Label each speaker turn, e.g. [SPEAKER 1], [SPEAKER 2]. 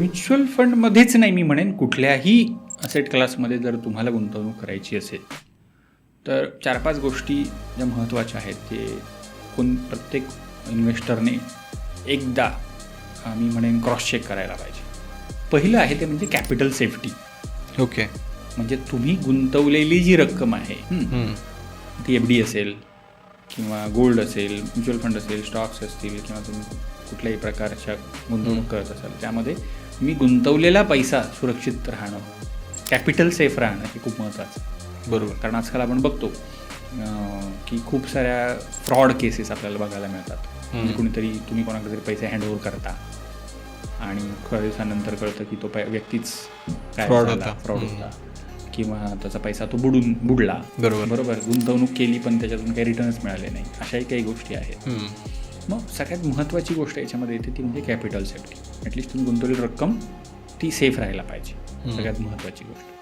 [SPEAKER 1] Mutual फंडमध्येच नाही, मी म्हणेन कुठल्याही असेट क्लासमध्ये जर तुम्हाला गुंतवणूक करायची असेल तर 4-5 गोष्टी ज्या महत्त्वाच्या आहेत ते प्रत्येक इन्व्हेस्टरने एकदा मी म्हणेन क्रॉस चेक करायला पाहिजे. पहिलं आहे ते म्हणजे कॅपिटल सेफ्टी.
[SPEAKER 2] ओके.
[SPEAKER 1] म्हणजे तुम्ही गुंतवलेली जी रक्कम आहे ती FD असेल किंवा गोल्ड असेल, म्युच्युअल फंड असेल, स्टॉक्स असतील किंवा तुम्ही कुठल्याही प्रकारच्या गुंतवणूक करत असाल त्यामध्ये मी गुंतवलेला पैसा सुरक्षित राहणं, कॅपिटल सेफ राहणं हे खूप महत्त्वाचं आहे.
[SPEAKER 2] बरोबर.
[SPEAKER 1] कारण आजकाल आपण बघतो की खूप साऱ्या फ्रॉड केसेस आपल्याला बघायला मिळतात. म्हणजे कुणीतरी तुम्ही कोणाकडे तरी पैसे हँडओव्हर करता आणि थोड्या दिवसानंतर कळतं की तो व्यक्तीच काय
[SPEAKER 2] फ्रॉड
[SPEAKER 1] होता किंवा त्याचा पैसा तो बुडला. बरोबर. गुंतवणूक केली पण त्याच्यातून काही रिटर्नच मिळाले नाही. अशाही काही गोष्टी आहेत. मग सगळ्यात महत्त्वाची गोष्ट याच्यामध्ये येते ती म्हणजे कॅपिटल सेफ्टी. ॲटलिस्ट तुम्ही गुंतवलेली रक्कम ती सेफ राहायला पाहिजे. सगळ्यात महत्त्वाची गोष्ट.